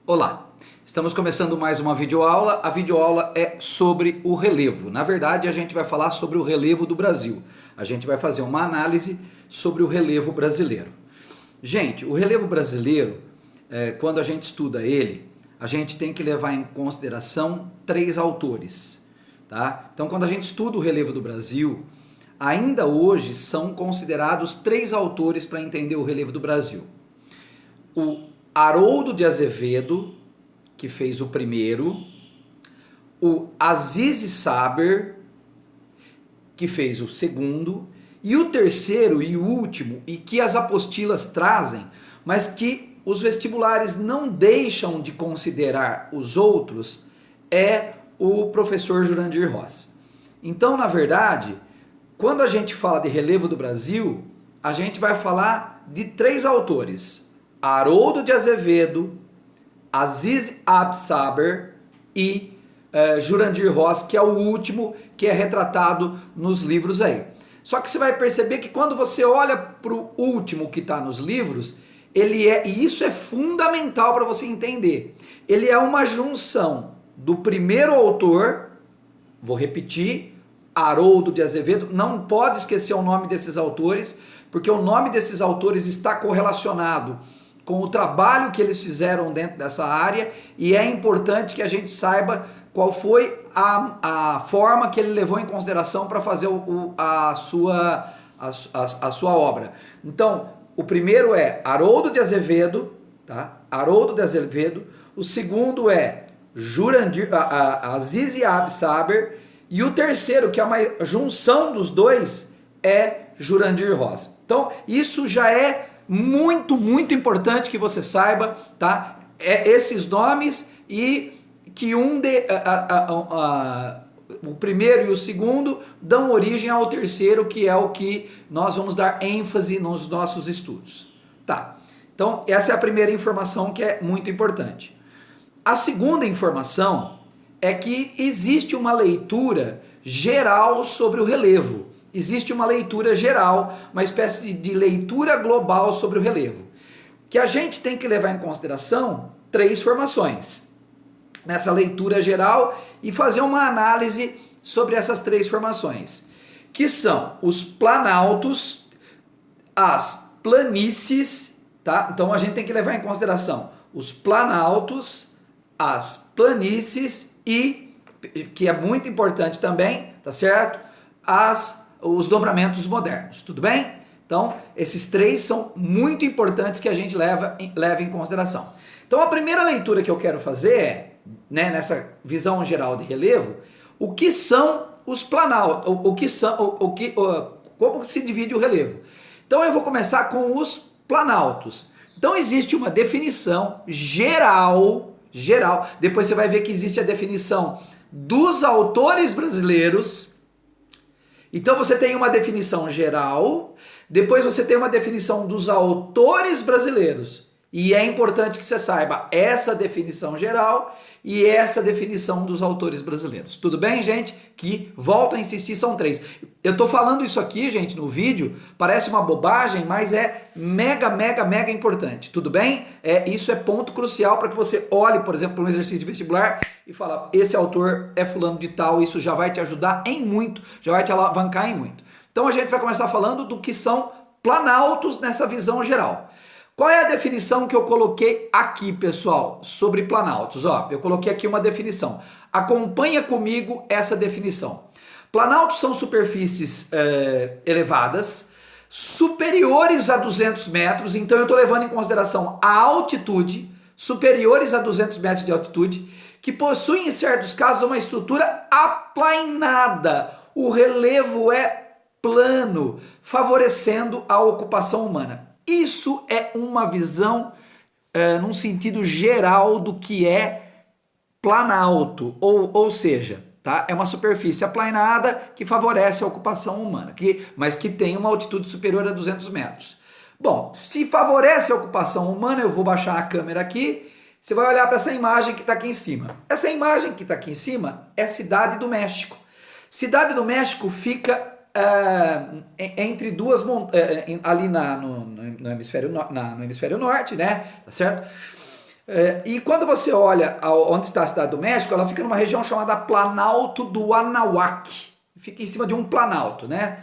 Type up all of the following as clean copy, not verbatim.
Olá, estamos começando mais uma videoaula. A videoaula é sobre o relevo. Na verdade, a gente vai falar sobre o relevo do Brasil. A gente vai fazer uma análise sobre o relevo brasileiro. Gente, o relevo brasileiro, quando a gente estuda ele, a gente tem que levar em consideração três autores. Tá? Então, quando a gente estuda o relevo do Brasil, ainda hoje são considerados três autores para entender o relevo do Brasil. O Haroldo de Azevedo, que fez o primeiro, o Aziz Saber, que fez o segundo, e o terceiro e o último, e que as apostilas trazem, mas que os vestibulares não deixam de considerar os outros, é o professor Jurandir Rossi. Então, na verdade, quando a gente fala de relevo do Brasil, a gente vai falar de três autores: Haroldo de Azevedo, Aziz Saber e Jurandir Rossi, que é o último que é retratado nos livros aí. Só que você vai perceber que quando você olha para o último que está nos livros, e isso é fundamental para você entender, ele é uma junção do primeiro autor, vou repetir, Haroldo de Azevedo. Não pode esquecer o nome desses autores, porque o nome desses autores está correlacionado com o trabalho que eles fizeram dentro dessa área, e é importante que a gente saiba qual foi a forma que ele levou em consideração para fazer a sua obra. Então, o primeiro é Haroldo de Azevedo, tá? Haroldo de Azevedo. O segundo é Aziz Saber, e o terceiro, que é uma junção dos dois, é Jurandir Rossi. Então, isso já é muito importante que você saiba, tá? Esses nomes, e que o primeiro e o segundo dão origem ao terceiro, que é o que nós vamos dar ênfase nos nossos estudos. Tá? Então, essa é a primeira informação que é muito importante. A segunda informação é que existe uma leitura geral sobre o relevo. Existe uma leitura geral, uma espécie de leitura global sobre o relevo, que a gente tem que levar em consideração três formações nessa leitura geral e fazer uma análise sobre essas três formações, que são os planaltos, as planícies, tá? Então a gente tem que levar em consideração os planaltos, as planícies e, que é muito importante também, tá certo? Os dobramentos modernos, tudo bem? Então, esses três são muito importantes que a gente leva em consideração. Então, a primeira leitura que eu quero fazer é, né, nessa visão geral de relevo, o que são os planaltos, como se divide o relevo. Então, eu vou começar com os planaltos. Então, existe uma definição geral, depois você vai ver que existe a definição dos autores brasileiros. Então você tem uma definição geral, depois você tem uma definição dos autores brasileiros. E é importante que você saiba essa definição geral e essa definição dos autores brasileiros. Tudo bem, gente? Que, volto a insistir, são três. Eu tô falando isso aqui, gente, no vídeo, parece uma bobagem, mas é mega importante. Tudo bem? Isso é ponto crucial para que você olhe, por exemplo, para um exercício de vestibular e fala: esse autor é fulano de tal. Isso já vai te ajudar em muito, já vai te alavancar em muito. Então a gente vai começar falando do que são planaltos nessa visão geral. Qual é a definição que eu coloquei aqui, pessoal, sobre planaltos? Ó, eu coloquei aqui uma definição. Acompanha comigo essa definição. Planaltos são superfícies elevadas, superiores a 200 metros, então eu estou levando em consideração a altitude, superiores a 200 metros de altitude, que possuem, em certos casos, uma estrutura aplainada. O relevo é plano, favorecendo a ocupação humana. Isso é uma visão, num sentido geral, do que é planalto, ou seja, tá? É uma superfície aplainada que favorece a ocupação humana, mas que tem uma altitude superior a 200 metros. Bom, se favorece a ocupação humana, eu vou baixar a câmera aqui, você vai olhar para essa imagem que está aqui em cima. Essa imagem que está aqui em cima é Cidade do México. Cidade do México fica entre duas montanhas, ali no hemisfério norte, né? Tá certo? E quando você olha onde está a Cidade do México, ela fica numa região chamada Planalto do Anahuac. Fica em cima de um planalto, né?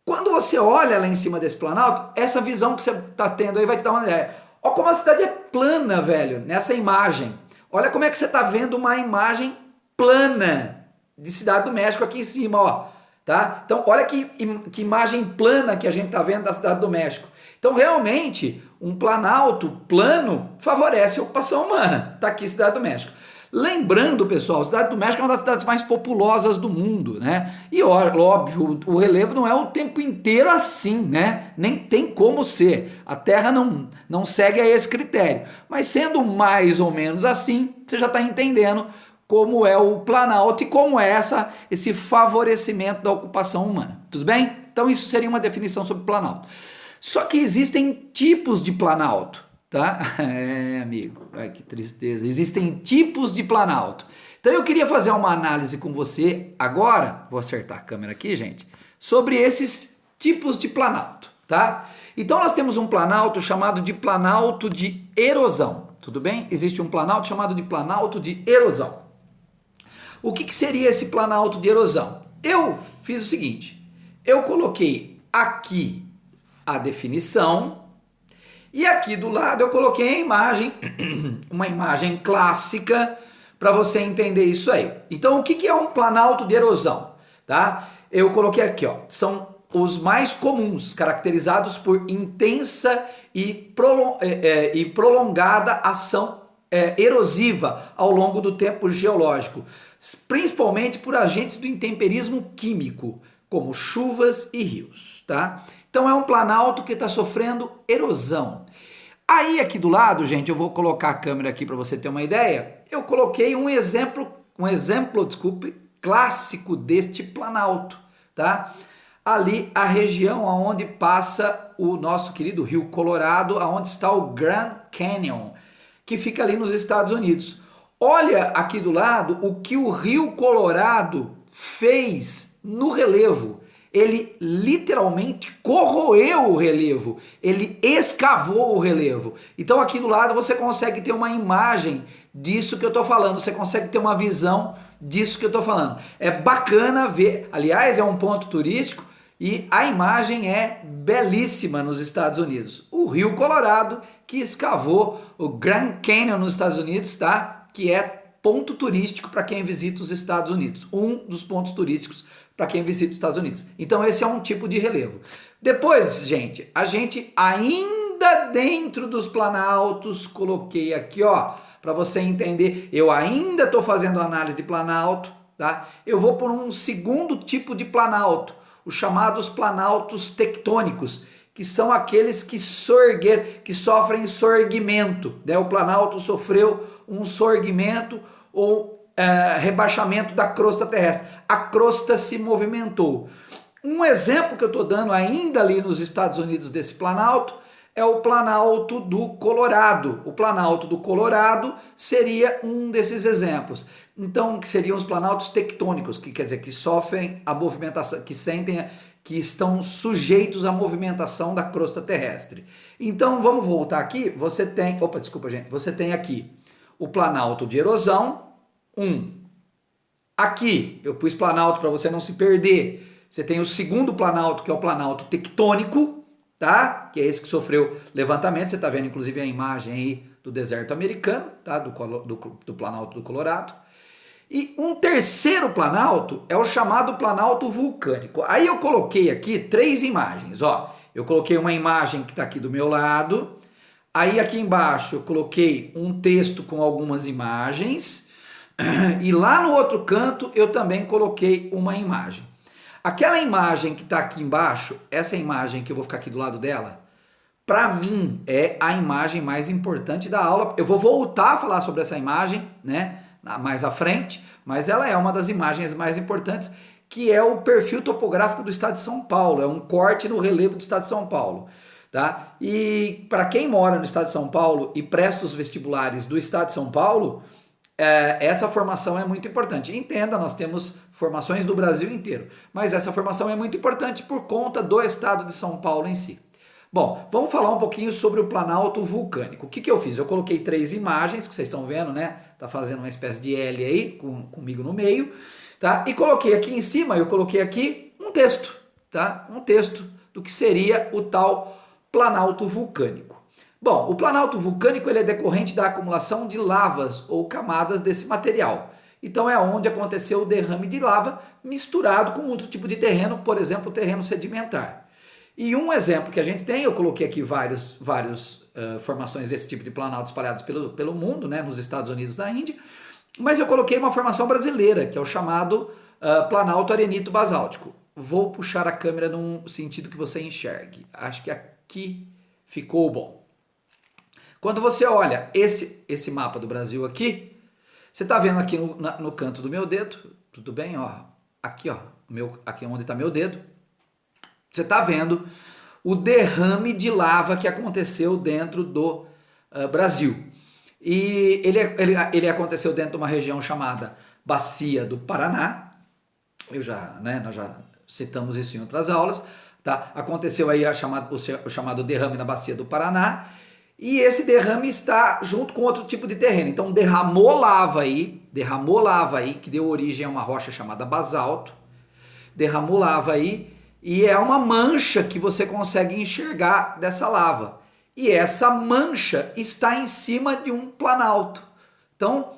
Quando você olha lá em cima desse planalto, essa visão que você está tendo aí vai te dar uma ideia. Olha como a cidade é plana, velho, nessa imagem. Olha como é que você está vendo uma imagem plana de Cidade do México aqui em cima, ó. Tá? Então, olha que imagem plana que a gente está vendo da Cidade do México. Então, realmente, um planalto plano favorece a ocupação humana. Está aqui Cidade do México. Lembrando, pessoal, a Cidade do México é uma das cidades mais populosas do mundo, né? E óbvio, o relevo não é o tempo inteiro assim, né? Nem tem como ser. A Terra não segue a esse critério. Mas sendo mais ou menos assim, você já está entendendo como é o Planalto e como é esse favorecimento da ocupação humana. Tudo bem? Então isso seria uma definição sobre Planalto. Só que existem tipos de Planalto. Tá? Amigo, ai, que tristeza. Existem tipos de planalto. Então eu queria fazer uma análise com você agora, vou acertar a câmera aqui, gente, sobre esses tipos de planalto, tá? Então nós temos um planalto chamado de planalto de erosão, tudo bem? Existe um planalto chamado de planalto de erosão. O que seria esse planalto de erosão? Eu fiz o seguinte, eu coloquei aqui a definição. E aqui do lado eu coloquei a imagem, uma imagem clássica, para você entender isso aí. Então, o que é um planalto de erosão? Tá? Eu coloquei aqui, ó, são os mais comuns, caracterizados por intensa e prolongada ação erosiva ao longo do tempo geológico, principalmente por agentes do intemperismo químico, como chuvas e rios. Tá? Então é um planalto que está sofrendo erosão. Aí aqui do lado, gente, eu vou colocar a câmera aqui para você ter uma ideia. Eu coloquei um exemplo, clássico deste planalto, tá? Ali a região onde passa o nosso querido Rio Colorado, onde está o Grand Canyon, que fica ali nos Estados Unidos. Olha aqui do lado o que o Rio Colorado fez no relevo. Ele literalmente corroeu o relevo, ele escavou o relevo. Então aqui do lado você consegue ter uma imagem disso que eu estou falando, você consegue ter uma visão disso que eu estou falando. É bacana ver, aliás, é um ponto turístico e a imagem é belíssima nos Estados Unidos. O Rio Colorado que escavou o Grand Canyon nos Estados Unidos, tá? Que é ponto turístico para quem visita os Estados Unidos. Um dos pontos turísticos para quem visita os Estados Unidos. Então esse é um tipo de relevo. Depois, gente, a gente ainda dentro dos planaltos, coloquei aqui, ó, para você entender, eu ainda estou fazendo análise de planalto, tá? Eu vou por um segundo tipo de planalto, os chamados planaltos tectônicos, que são aqueles que sofrem sorgimento, né? O planalto sofreu um sorgimento ou rebaixamento da crosta terrestre. A crosta se movimentou. Um exemplo que eu estou dando ainda ali nos Estados Unidos desse planalto é o Planalto do Colorado. O Planalto do Colorado seria um desses exemplos. Então, que seriam os planaltos tectônicos, que quer dizer que sofrem a movimentação, que estão sujeitos à movimentação da crosta terrestre. Então, vamos voltar aqui. Você tem aqui o Planalto de erosão, Aqui, eu pus planalto para você não se perder. Você tem o segundo planalto, que é o planalto tectônico, tá? Que é esse que sofreu levantamento. Você está vendo, inclusive, a imagem aí do deserto americano, tá? Do planalto do Colorado. E um terceiro planalto é o chamado planalto vulcânico. Aí eu coloquei aqui 3 imagens, ó. Eu coloquei uma imagem que está aqui do meu lado. Aí aqui embaixo eu coloquei um texto com algumas imagens. E lá no outro canto eu também coloquei uma imagem. Aquela imagem que está aqui embaixo, essa imagem que eu vou ficar aqui do lado dela, para mim é a imagem mais importante da aula. Eu vou voltar a falar sobre essa imagem, né, mais à frente, mas ela é uma das imagens mais importantes, que é o perfil topográfico do estado de São Paulo, é um corte no relevo do estado de São Paulo. Tá? E para quem mora no estado de São Paulo e presta os vestibulares do estado de São Paulo, essa formação é muito importante. Entenda, nós temos formações do Brasil inteiro, mas essa formação é muito importante por conta do estado de São Paulo em si. Bom, vamos falar um pouquinho sobre o Planalto Vulcânico. O que eu fiz? Eu coloquei 3 imagens, que vocês estão vendo, né? Tá fazendo uma espécie de L aí, comigo no meio, tá? E coloquei aqui em cima, eu coloquei aqui um texto, tá? Um texto do que seria o tal Planalto Vulcânico. Bom, o Planalto Vulcânico ele é decorrente da acumulação de lavas ou camadas desse material. Então é onde aconteceu o derrame de lava misturado com outro tipo de terreno, por exemplo, o terreno sedimentar. E um exemplo que a gente tem, eu coloquei aqui várias formações desse tipo de planalto espalhados pelo mundo, né, nos Estados Unidos e na Índia, mas eu coloquei uma formação brasileira, que é o chamado Planalto Arenito Basáltico. Vou puxar a câmera num sentido que você enxergue. Acho que aqui ficou bom. Quando você olha esse mapa do Brasil aqui, você está vendo aqui no canto do meu dedo, tudo bem? Ó, aqui, ó, aqui onde está meu dedo, você está vendo o derrame de lava que aconteceu dentro do Brasil. E ele aconteceu dentro de uma região chamada Bacia do Paraná. Nós já citamos isso em outras aulas. Tá? Aconteceu aí o chamado derrame na Bacia do Paraná. E esse derrame está junto com outro tipo de terreno. Então derramou lava aí, que deu origem a uma rocha chamada basalto. Derramou lava aí. E é uma mancha que você consegue enxergar dessa lava. E essa mancha está em cima de um planalto. Então,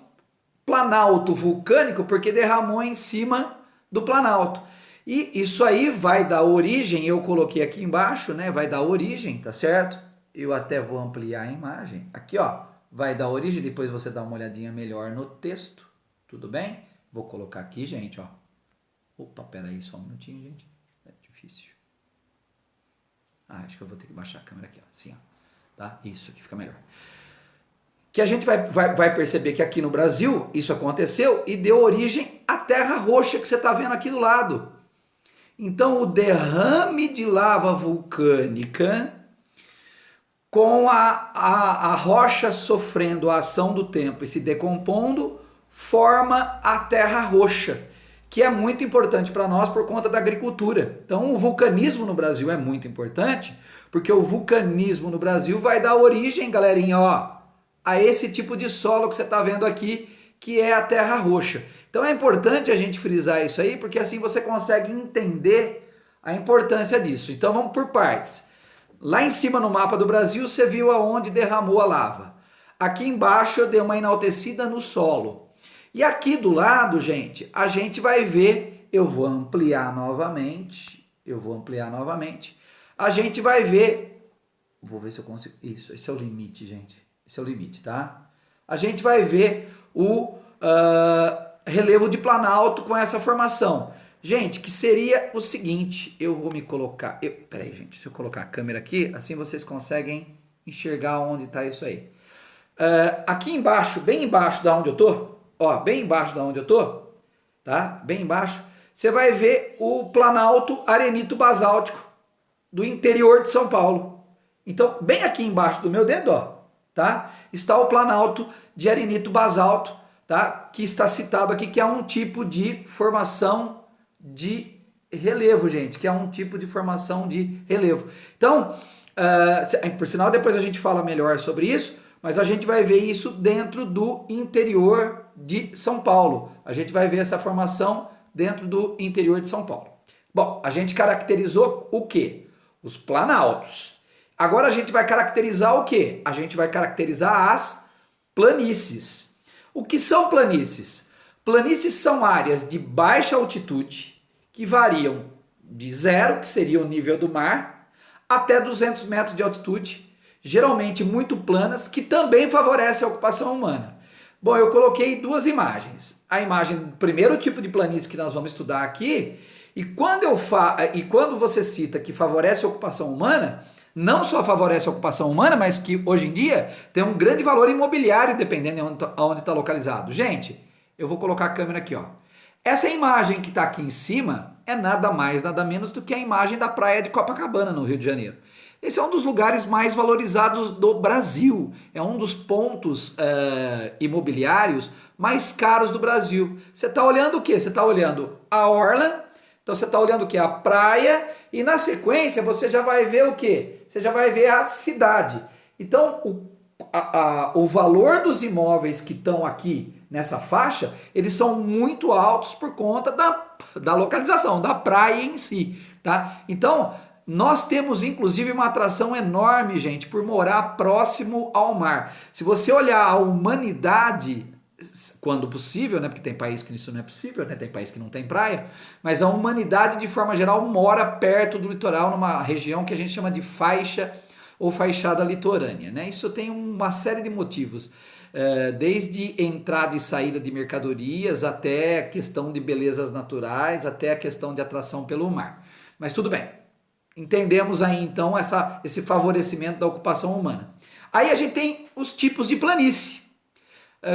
planalto vulcânico porque derramou em cima do planalto. E isso aí vai dar origem, eu coloquei aqui embaixo, né? Vai dar origem, tá certo? Eu até vou ampliar a imagem. Aqui, ó, vai dar origem, depois você dá uma olhadinha melhor no texto. Tudo bem? Vou colocar aqui, gente, ó. Opa, peraí, só um minutinho, gente. Difícil. Acho que eu vou ter que baixar a câmera aqui, ó. Assim, ó. Tá? Isso aqui fica melhor. Que a gente vai perceber que aqui no Brasil isso aconteceu e deu origem à terra roxa que você está vendo aqui do lado. Então o derrame de lava vulcânica com a rocha sofrendo a ação do tempo e se decompondo forma a terra roxa, que é muito importante para nós por conta da agricultura. Então o vulcanismo no Brasil é muito importante, porque o vulcanismo no Brasil vai dar origem, galerinha, ó, a esse tipo de solo que você está vendo aqui, que é a terra roxa. Então é importante a gente frisar isso aí, porque assim você consegue entender a importância disso. Então vamos por partes. Lá em cima no mapa do Brasil, você viu aonde derramou a lava. Aqui embaixo eu dei uma enaltecida no solo. E aqui do lado, gente, a gente vai ver, eu vou ampliar novamente, a gente vai ver, vou ver se eu consigo, isso, esse é o limite, gente, esse é o limite, tá? A gente vai ver o relevo de planalto com essa formação. Gente, que seria o seguinte, eu vou me colocar, peraí, gente, se eu colocar a câmera aqui, assim vocês conseguem enxergar onde está isso aí. Aqui embaixo, bem embaixo da onde eu tô, ó, bem embaixo da onde eu tô, tá? Bem embaixo, você vai ver o planalto arenito basáltico do interior de São Paulo. Então, bem aqui embaixo do meu dedo, ó, tá? Está o planalto de arenito basalto, tá? Que está citado aqui, que é um tipo de formação de relevo, gente, que é um tipo de formação de relevo. Então, por sinal, depois a gente fala melhor sobre isso, mas a gente vai ver isso dentro do interior de São Paulo. A gente vai ver essa formação dentro do interior de São Paulo. Bom, a gente caracterizou o quê? Os planaltos. Agora a gente vai caracterizar o quê? A gente vai caracterizar as planícies. O que são planícies? Planícies são áreas de baixa altitude que variam de 0, que seria o nível do mar, até 200 metros de altitude, geralmente muito planas, que também favorecem a ocupação humana. Bom, eu coloquei 2 imagens. A imagem do primeiro tipo de planície que nós vamos estudar aqui, e quando você cita que favorece a ocupação humana, não só favorece a ocupação humana, mas que hoje em dia tem um grande valor imobiliário, dependendo de onde está localizado. Gente, eu vou colocar a câmera aqui, ó. Essa imagem que está aqui em cima é nada mais, nada menos do que a imagem da praia de Copacabana, no Rio de Janeiro. Esse é um dos lugares mais valorizados do Brasil. É um dos pontos imobiliários mais caros do Brasil. Você está olhando o quê? Você está olhando a orla, Então você está olhando o que? A praia e na sequência você já vai ver o que? Você já vai ver a cidade. Então o valor dos imóveis que estão aqui nessa faixa, eles são muito altos por conta da localização, da praia em si, tá? Então nós temos inclusive uma atração enorme, gente, por morar próximo ao mar. Se você olhar a humanidade, quando possível, né? Porque tem país que isso não é possível, né? Tem país que não tem praia, mas a humanidade de forma geral mora perto do litoral, numa região que a gente chama de faixa ou faixada litorânea, né? Isso tem uma série de motivos, desde entrada e saída de mercadorias, até a questão de belezas naturais, até a questão de atração pelo mar. Mas tudo bem, entendemos aí então esse favorecimento da ocupação humana. Aí a gente tem os tipos de planície.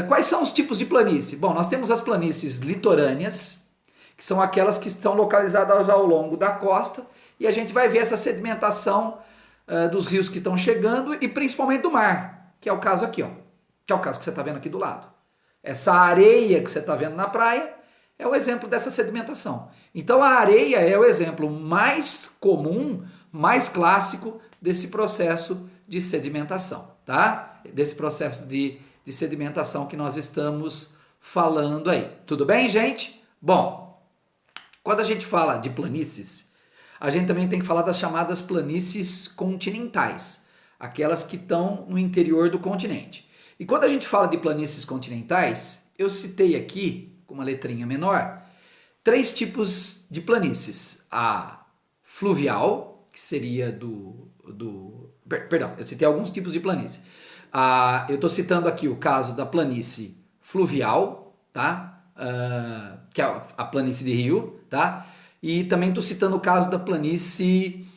Quais são os tipos de planície? Bom, nós temos as planícies litorâneas, que são aquelas que estão localizadas ao longo da costa, e a gente vai ver essa sedimentação dos rios que estão chegando e principalmente do mar, que é o caso aqui, ó, que é o caso que você está vendo aqui do lado. Essa areia que você está vendo na praia é o exemplo dessa sedimentação. Então a areia é o exemplo mais comum, mais clássico desse processo de sedimentação, tá? Desse processo de sedimentação que nós estamos falando aí. Tudo bem, gente? Bom, quando a gente fala de planícies, a gente também tem que falar das chamadas planícies continentais, aquelas que estão no interior do continente. E quando a gente fala de planícies continentais, eu citei aqui, com uma letrinha menor, 3 tipos de planícies. A fluvial, que seria Perdão, eu citei alguns tipos de planície. Eu estou citando aqui o caso da planície fluvial, tá? Que é a planície de rio, tá? E também estou citando o caso da planície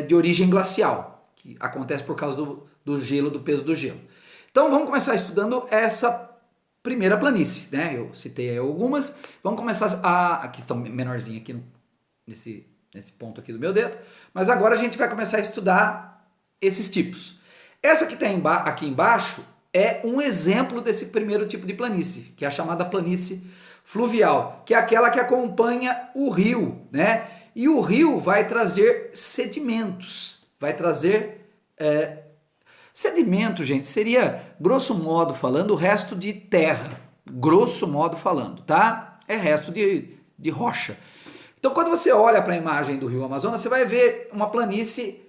de origem glacial, que acontece por causa do gelo, do peso do gelo. Então vamos começar estudando essa primeira planície, né? Eu citei aí algumas. Vamos começar aqui estão menorzinho aqui nesse ponto aqui do meu dedo. Mas agora a gente vai começar a estudar esses tipos. Essa que tem aqui embaixo é um exemplo desse primeiro tipo de planície, que é a chamada planície fluvial, que é aquela que acompanha o rio, né? E o rio vai trazer sedimentos, vai trazer sedimento, gente, seria, grosso modo falando, o resto de terra, grosso modo falando, tá? É resto de rocha. Então, quando você olha para a imagem do rio Amazonas, você vai ver uma planície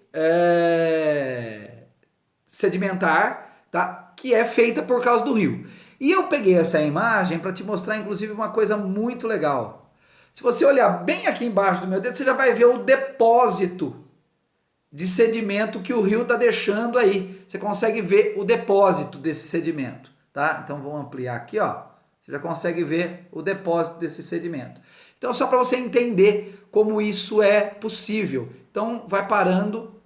sedimentar, tá? Que é feita por causa do rio. E eu peguei essa imagem para te mostrar, inclusive, uma coisa muito legal. Se você olhar bem aqui embaixo do meu dedo, você já vai ver o depósito de sedimento que o rio está deixando aí. Você consegue ver o depósito desse sedimento, tá? Então vamos ampliar aqui, ó. Você já consegue ver o depósito desse sedimento. Então só para você entender como isso é possível. Então vai parando,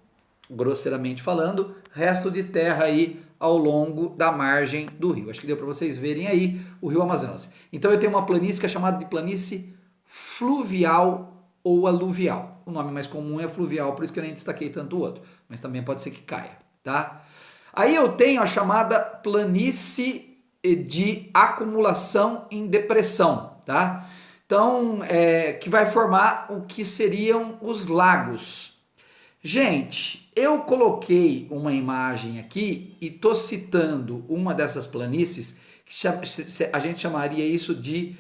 grosseiramente falando, resto de terra aí ao longo da margem do rio. Acho que deu para vocês verem aí o rio Amazonas. Então eu tenho uma planície que é chamada de planície fluvial ou aluvial. O nome mais comum é fluvial, por isso que eu nem destaquei tanto o outro, mas também pode ser que caia, tá? Aí eu tenho a chamada planície de acumulação em depressão, tá? Então, que vai formar o que seriam os lagos. Gente, eu coloquei uma imagem aqui e tô citando uma dessas planícies, que a gente chamaria isso de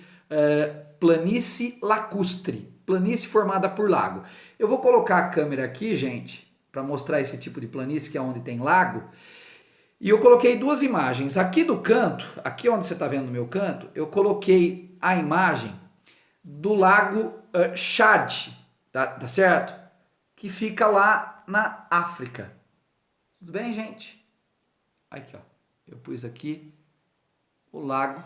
planície lacustre, planície formada por lago. Eu vou colocar a câmera aqui, gente, para mostrar esse tipo de planície, que é onde tem lago. E eu coloquei 2 imagens. Aqui do canto, aqui onde você está vendo no meu canto, eu coloquei a imagem do lago Chad, tá certo? Que fica lá na África. Tudo bem, gente? Aqui, ó. Eu pus aqui o lago.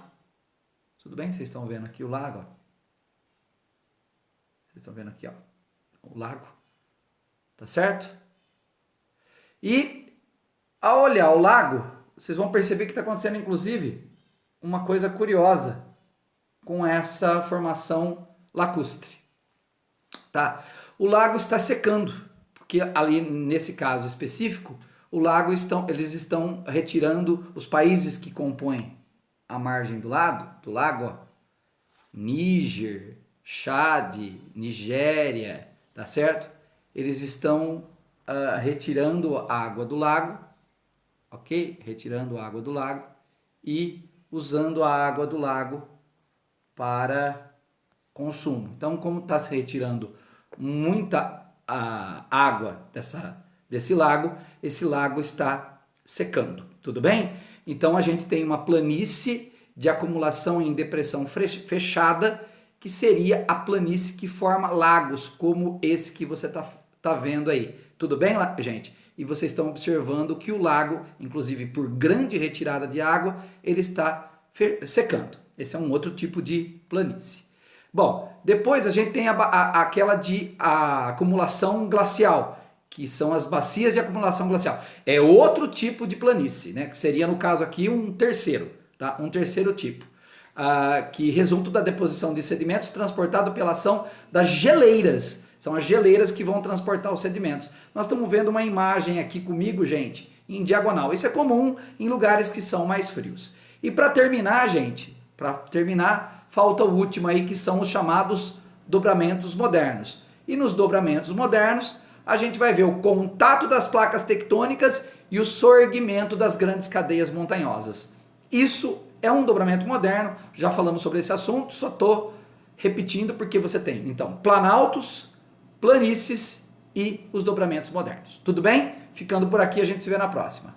Tudo bem? Vocês estão vendo aqui o lago, ó. Vocês estão vendo aqui, ó, o lago, tá certo? E ao olhar o lago, vocês vão perceber que está acontecendo, inclusive, uma coisa curiosa com essa formação lacustre, tá? O lago está secando, porque ali nesse caso específico, eles estão retirando os países que compõem a margem do lago, ó, Níger, Chad, Nigéria, tá certo? Eles estão retirando a água do lago, ok? Retirando a água do lago e usando a água do lago para consumo. Então, como está se retirando muita água desse lago, esse lago está secando, tudo bem? Então, a gente tem uma planície de acumulação em depressão fechada, que seria a planície que forma lagos, como esse que você tá vendo aí. Tudo bem, gente? E vocês estão observando que o lago, inclusive por grande retirada de água, ele está secando. Esse é um outro tipo de planície. Bom, depois a gente tem aquela de acumulação glacial, que são as bacias de acumulação glacial. É outro tipo de planície, né? Que seria, no caso aqui, um terceiro, tá? Um terceiro tipo. Que resulta da deposição de sedimentos transportado pela ação das geleiras. São as geleiras que vão transportar os sedimentos. Nós estamos vendo uma imagem aqui comigo, gente, em diagonal. Isso é comum em lugares que são mais frios. E para terminar, gente, falta o último aí, que são os chamados dobramentos modernos. E nos dobramentos modernos, a gente vai ver o contato das placas tectônicas e o sorgimento das grandes cadeias montanhosas. Isso é um dobramento moderno, já falamos sobre esse assunto, só estou repetindo porque você tem, então, planaltos, planícies e os dobramentos modernos. Tudo bem? Ficando por aqui, a gente se vê na próxima.